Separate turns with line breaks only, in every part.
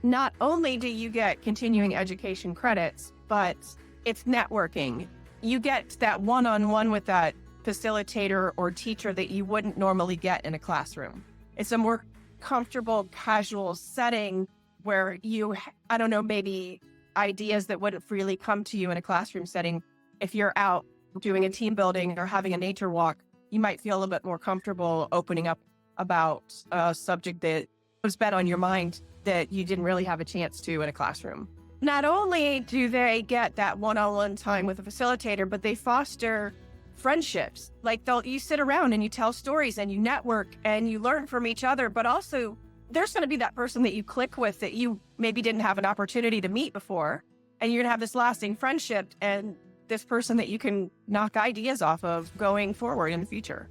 not only do you get continuing education credits, but it's networking. You get that one-on-one with that facilitator or teacher that you wouldn't normally get in a classroom. It's a more comfortable, casual setting where you, I don't know, maybe ideas that wouldn't freely come to you in a classroom setting. If you're out doing a team building or having a nature walk, you might feel a little bit more comfortable opening up about a subject that was been on your mind that you didn't really have a chance to in a classroom. Not only do they get that one-on-one time with a facilitator, but they foster friendships. Like you sit around and you tell stories and you network and you learn from each other, but also there's going to be that person that you click with that you maybe didn't have an opportunity to meet before. And you're going to have this lasting friendship and this person that you can knock ideas off of going forward in the future.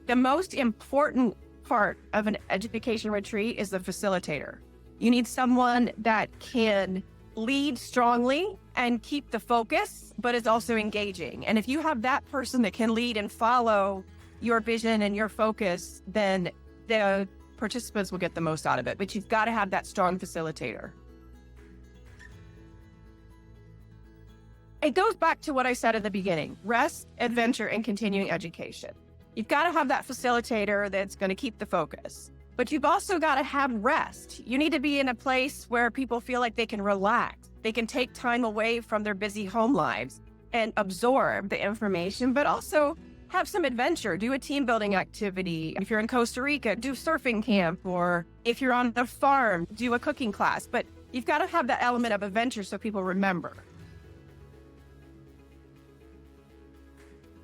The most important part of an education retreat is the facilitator. You need someone that can lead strongly and keep the focus, but is also engaging. And if you have that person that can lead and follow your vision and your focus, then the participants will get the most out of it. But you've got to have that strong facilitator. It goes back to what I said at the beginning: rest, adventure, and continuing education. You've got to have that facilitator that's going to keep the focus, but you've also got to have rest. You need to be in a place where people feel like they can relax. They can take time away from their busy home lives and absorb the information, but also have some adventure. Do a team building activity. If you're in Costa Rica, do surfing camp, or if you're on the farm, do a cooking class. But you've got to have that element of adventure so people remember.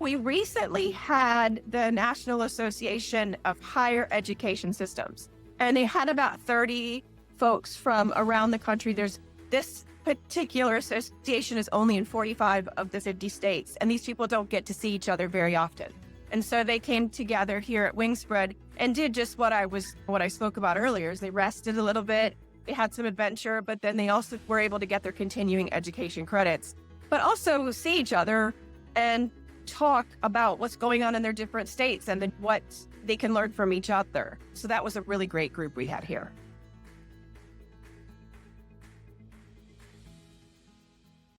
We recently had the National Association of Higher Education Systems, and they had about 30 folks from around the country. This particular association is only in 45 of the 50 states, and these people don't get to see each other very often. And so they came together here at Wingspread and did just what I spoke about earlier, is they rested a little bit, they had some adventure, but then they also were able to get their continuing education credits, but also see each other and talk about what's going on in their different states and then what they can learn from each other. So that was a really great group we had here.